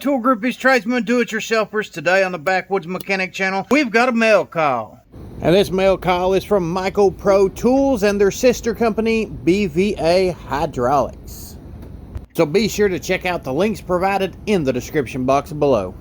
tool groupies, tradesmen, do-it-yourselfers. Today on the Backwoods Mechanic channel, we've got a mail call. And this mail call is from Michael Pro Tools and their sister company, BVA Hydraulics. So be sure to check out the links provided in the description box below.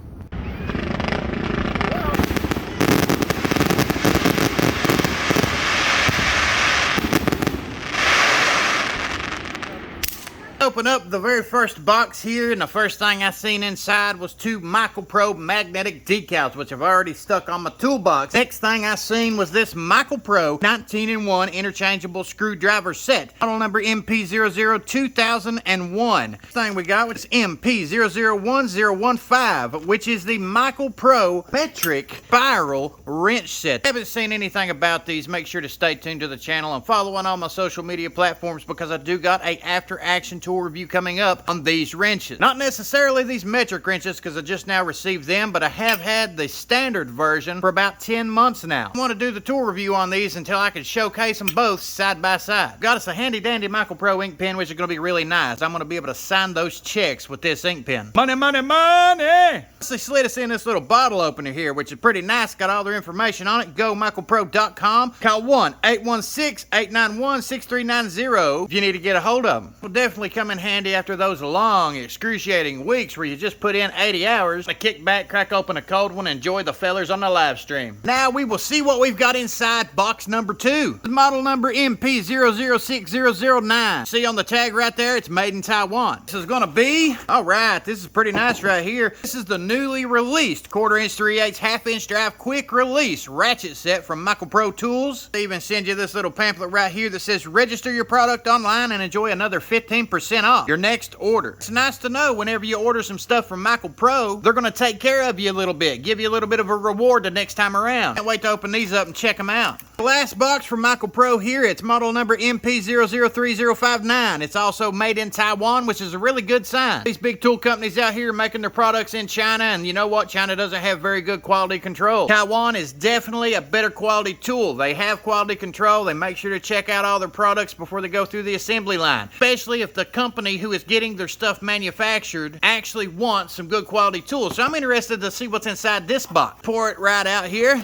Open up the very first box here, and the first thing I seen inside was two Michael Pro magnetic decals, which I've already stuck on my toolbox. Next thing I seen was this Michael Pro 19-in-1 interchangeable screwdriver set, model number MP002001. Next thing we got was MP001015, which is the Michael Pro metric spiral wrench set. If you haven't seen anything about these, make sure to stay tuned to the channel and follow on all my social media platforms, because I do got a after action tool review coming up on these wrenches. Not necessarily these metric wrenches, because I just now received them, but I have had the standard version for about 10 months now. I want to do the tool review on these until I can showcase them both side by side. Got us a handy dandy Michael Pro ink pen, which is going to be really nice. I'm going to be able to sign those checks with this ink pen. Money, money, money! They slid us in this little bottle opener here, which is pretty nice. Got all their information on it. Go michaelpro.com. Call 1-816-891-6390 if you need to get a hold of them. Will definitely come in handy after those long, excruciating weeks where you just put in 80 hours to kick back, crack open a cold one, and enjoy the fellers on the live stream. Now we will see what we've got inside box number 2. Model number MP006009. See on the tag right there, it's made in Taiwan. This is gonna be, alright, this is pretty nice right here. This is the newly released 1/4 inch 3/8 1/2 inch drive quick release ratchet set from Michael Pro Tools. They even send you this little pamphlet right here that says register your product online and enjoy another 15% off your next order. It's nice to know whenever you order some stuff from Michael Pro, they're going to take care of you a little bit, give you a little bit of a reward the next time around. Can't wait to open these up and check them out. The last box from Michael Pro here, it's model number MP003059. It's also made in Taiwan, which is a really good sign. These big tool companies out here making their products in China, and you know what? China doesn't have very good quality control. Taiwan is definitely a better quality tool. They have quality control. They make sure to check out all their products before they go through the assembly line, especially if the company who is getting their stuff manufactured actually wants some good quality tools. So I'm interested to see what's inside this box. Pour it right out here.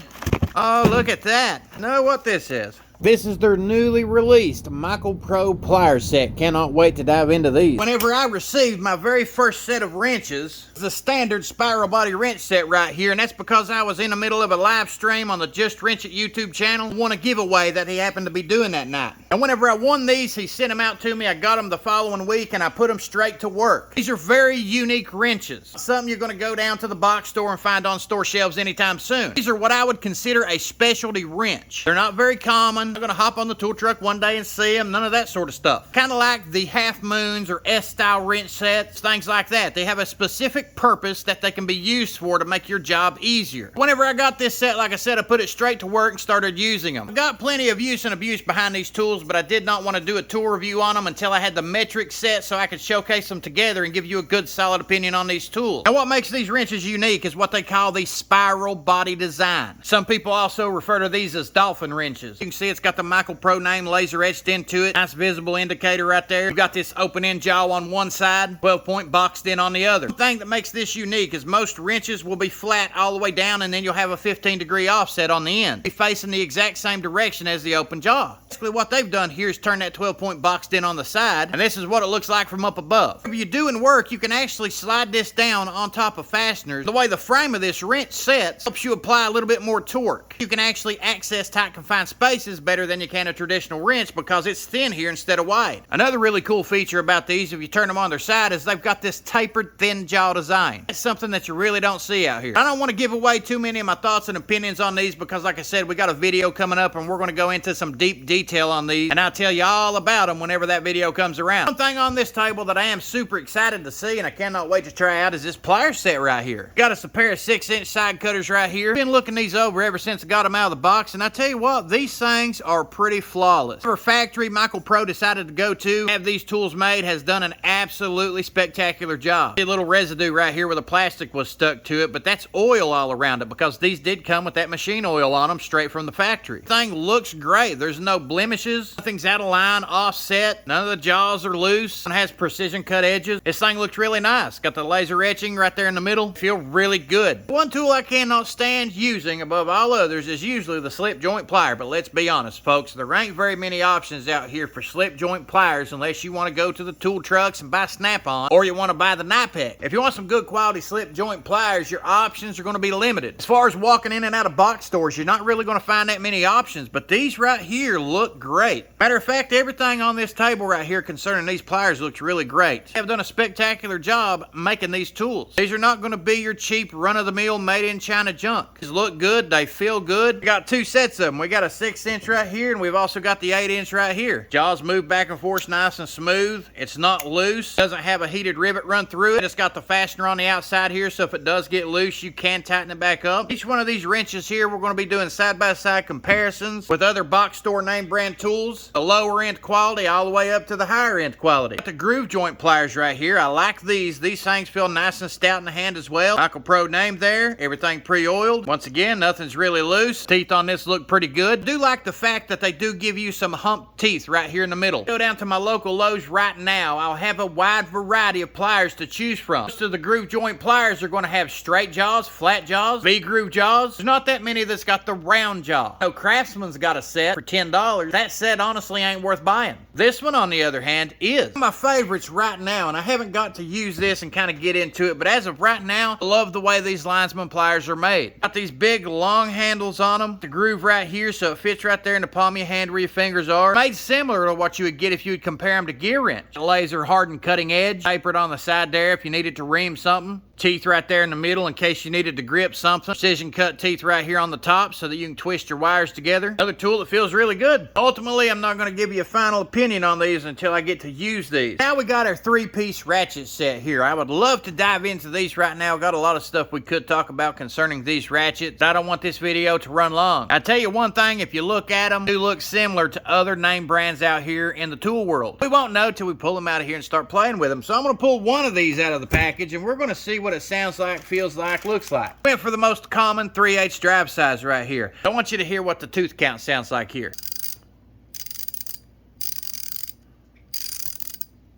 Oh, look at that. Know what this is? This is their newly released Michael Pro Pliers set. Cannot wait to dive into these. Whenever I received my very first set of wrenches, it's a standard spiral body wrench set right here, and that's because I was in the middle of a live stream on the Just Wrench It YouTube channel. Won a giveaway that he happened to be doing that night. And whenever I won these, he sent them out to me. I got them the following week, and I put them straight to work. These are very unique wrenches. Something you're going to go down to the box store and find on store shelves anytime soon. These are what I would consider a specialty wrench. They're not very common. I'm gonna hop on the tool truck one day and see them, none of that sort of stuff. Kind of like the Half Moons or S-style wrench sets, things like that. They have a specific purpose that they can be used for to make your job easier. Whenever I got this set, like I said, I put it straight to work and started using them. I got plenty of use and abuse behind these tools, but I did not want to do a tool review on them until I had the metric set so I could showcase them together and give you a good solid opinion on these tools. And what makes these wrenches unique is what they call the spiral body design. Some people also refer to these as dolphin wrenches. You can see it's got the Michael Pro name laser etched into it. Nice visible indicator right there. We've got this open end jaw on one side, 12-point boxed in on the other. The thing that makes this unique is most wrenches will be flat all the way down, and then you'll have a 15-degree offset on the end. They're facing the exact same direction as the open jaw. Basically what they've done here is turn that 12-point boxed in on the side, and this is what it looks like from up above. If you're doing work, you can actually slide this down on top of fasteners. The way the frame of this wrench sets helps you apply a little bit more torque. You can actually access tight confined spaces better than you can a traditional wrench because it's thin here instead of wide. Another really cool feature about these, if you turn them on their side, is they've got this tapered thin jaw design. It's something that you really don't see out here. I don't want to give away too many of my thoughts and opinions on these because, like I said, we got a video coming up and we're going to go into some deep detail on these, and I'll tell you all about them whenever that video comes around. One thing on this table that I am super excited to see and I cannot wait to try out is this plier set right here. Got us a pair of 6-inch side cutters right here. Been looking these over ever since I got them out of the box, and I tell you what, these things these are pretty flawless. Our factory Michael Pro decided to go to have these tools made has done an absolutely spectacular job. A little residue right here where the plastic was stuck to it, but that's oil all around it because these did come with that machine oil on them straight from the factory. The thing looks great. There's no blemishes, nothing's out of line, offset, none of the jaws are loose, and has precision cut edges. This thing looks really nice. Got the laser etching right there in the middle. Feel really good. One tool I cannot stand using above all others is usually the slip joint plier, but let's be honest, folks, there ain't very many options out here for slip joint pliers unless you want to go to the tool trucks and buy Snap-on, or you want to buy the Nypec. If you want some good quality slip joint pliers, your options are going to be limited. As far as walking in and out of box stores, you're not really going to find that many options, but these right here look great. Matter of fact, everything on this table right here concerning these pliers looks really great. They have done a spectacular job making these tools. These are not going to be your cheap run-of-the-mill made in China junk. These look good, they feel good. We got two sets of them. We got a 6-inch right here, and we've also got the 8-inch right here. Jaws move back and forth nice and smooth. It's not loose. Doesn't have a heated rivet run through it. It's got the fastener on the outside here, so if it does get loose, you can tighten it back up. Each one of these wrenches here, we're going to be doing side-by-side comparisons with other box store name brand tools. The lower end quality all the way up to the higher end quality. Got the groove joint pliers right here. I like these. These things feel nice and stout in the hand as well. Michael Pro name there. Everything pre-oiled. Once again, nothing's really loose. Teeth on this look pretty good. I do like the fact that they do give you some hump teeth right here in the middle. Go down to my local Lowe's right now. I'll have a wide variety of pliers to choose from. Most of the groove joint pliers are going to have straight jaws, flat jaws, V-groove jaws. There's not that many that's got the round jaw. No, Craftsman's got a set for $10. That set honestly ain't worth buying. This one, on the other hand, is one of my favorites right now, and I haven't got to use this and kind of get into it, but as of right now, I love the way these Linesman pliers are made. Got these big long handles on them, the groove right here so it fits right there in the palm of your hand where your fingers are. Made similar to what you would get if you would compare them to Gearwrench. Laser hardened cutting edge, tapered on the side there if you needed to ream something. Teeth right there in the middle in case you needed to grip something. Precision cut teeth right here on the top so that you can twist your wires together. Another tool that feels really good. Ultimately, I'm not going to give you a final opinion on these until I get to use these. Now we got our 3-piece ratchet set here. I would love to dive into these right now. Got a lot of stuff we could talk about concerning these ratchets. I don't want this video to run long. I tell you one thing, if you look at them, they look similar to other name brands out here in the tool world. We won't know till we pull them out of here and start playing with them. So I'm going to pull one of these out of the package and we're going to see what it sounds like, feels like, looks like. Went for the most common 3/8 drive size right here. I want you to hear what the tooth count sounds like here.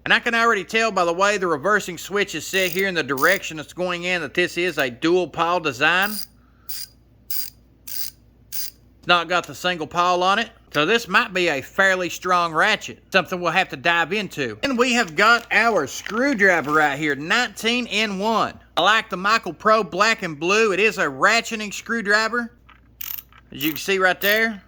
And I can already tell by the way the reversing switch is set here in the direction it's going in that this is a dual pile design. It's not got the single pile on it. So this might be a fairly strong ratchet. Something we'll have to dive into. And we have got our screwdriver right here, 19 in 1. I like the Michael Pro black and blue. It is a ratcheting screwdriver. As you can see right there.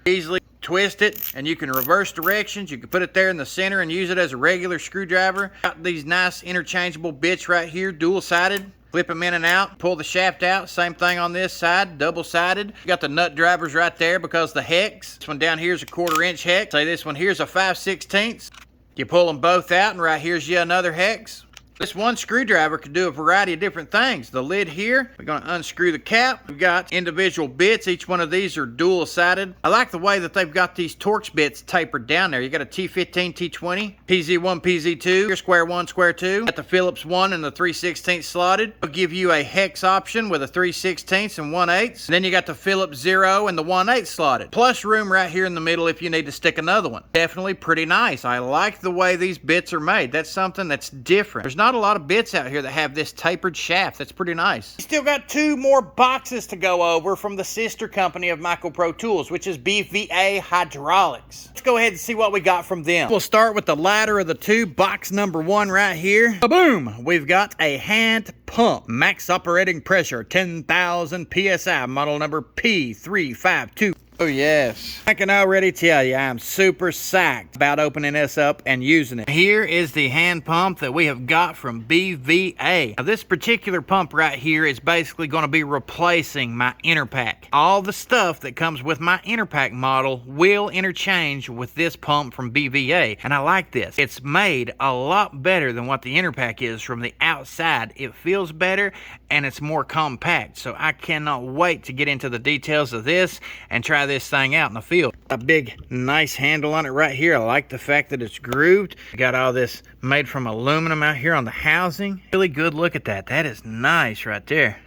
Easily twist it and you can reverse directions. You can put it there in the center and use it as a regular screwdriver. Got these nice interchangeable bits right here, dual-sided. Flip them in and out, pull the shaft out. Same thing on this side, double-sided. You got the nut drivers right there because the hex. This one down here is a 1/4-inch hex. Say this one here's a 5/16. You pull them both out and right here's yet another hex. This one screwdriver can do a variety of different things. The lid here, we're going to unscrew the cap. We've got individual bits. Each one of these are dual-sided. I like the way that they've got these Torx bits tapered down there. You got a T15, T20, PZ1, PZ2, your square 1, square 2. Got the Phillips 1 and the 3/16 slotted. It'll give you a hex option with a 3/16 and 1/8. And then you got the Phillips 0 and the 1/8 slotted. Plus room right here in the middle if you need to stick another one. Definitely pretty nice. I like the way these bits are made. That's something that's different. There's not a lot of bits out here that have this tapered shaft. That's pretty nice. Still got 2 more boxes to go over from the sister company of Michael Pro Tools, which is BVA Hydraulics. Let's go ahead and see what we got from them. We'll start with the lighter of the 2, box number 1 right here. Boom! We've got a hand pump, max operating pressure, 10,000 PSI, model number P352. Oh yes, I can already tell you I'm super psyched about opening this up and using it. Here is the hand pump that we have got from BVA. Now this particular pump right here is basically going to be replacing my inner pack. All the stuff that comes with my inner pack model will interchange with this pump from BVA, and I like this. It's made a lot better than what the inner pack is from the outside. It feels better and it's more compact, so I cannot wait to get into the details of this and try this thing out in the field. A big, nice handle on it right here. I like the fact that it's grooved. Got all this made from aluminum out here on the housing. Really good look at that. That is nice right there.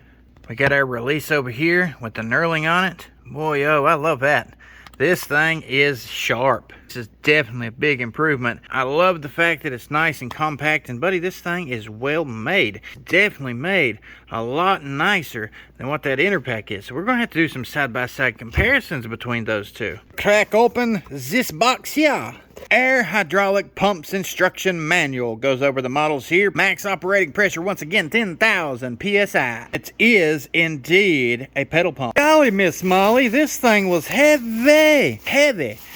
We got our release over here with the knurling on it. Boy, oh, I love that. This thing is sharp. This is definitely a big improvement. I love the fact that it's nice and compact, and buddy, this thing is well made. Definitely made a lot nicer than what that inner pack is. So we're gonna have to do some side-by-side comparisons between those two. Crack open this box here. Air hydraulic pumps instruction manual goes over the models here. Max operating pressure, once again, 10,000 psi. It is indeed a pedal pump. Golly, Miss Molly, this thing was heavy.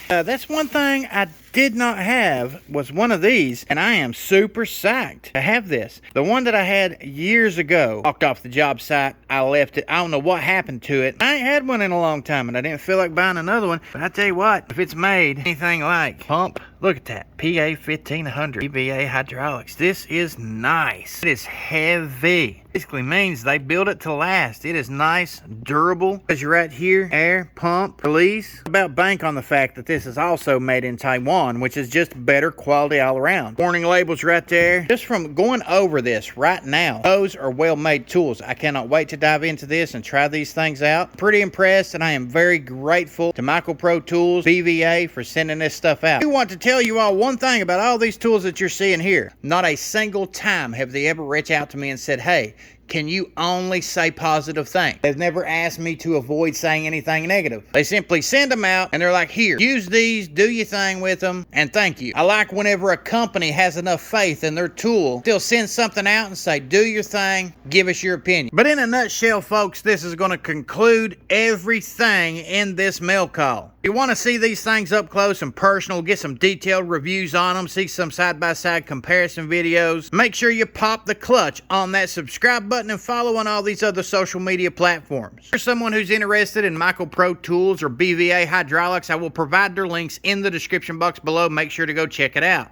That's one thing I did not have, was one of these, and I am super psyched to have this. The one that I had years ago, walked off the job site, I left it. I don't know what happened to it. I ain't had one in a long time, and I didn't feel like buying another one. But I tell you what, if it's made anything like pump, look at that, PA 1500 BVA hydraulics. This is nice. It is heavy. Basically means they build it to last. It is nice, durable. As you're right here, air, pump, release. About bank on the fact that this is also made in Taiwan, which is just better quality all around. Warning labels right there. Just from going over this right now, those are well-made tools. I cannot wait to dive into this and try these things out. Pretty impressed, and I am very grateful to Michael Pro Tools, BVA, for sending this stuff out. I want to tell you all one thing about all these tools that you're seeing here. Not a single time have they ever reached out to me and said, hey, can you only say positive things? They've never asked me to avoid saying anything negative. They simply send them out and they're like, here, use these, do your thing with them, and thank you. I like whenever a company has enough faith in their tool, they'll send something out and say, do your thing, give us your opinion. But in a nutshell, folks, this is going to conclude everything in this mail call. If you want to see these things up close and personal, get some detailed reviews on them, see some side-by-side comparison videos, make sure you pop the clutch on that subscribe button and follow on all these other social media platforms. For someone who's interested in Michael Pro Tools or BVA hydraulics, I will provide their links in the description box below. Make sure to go check it out.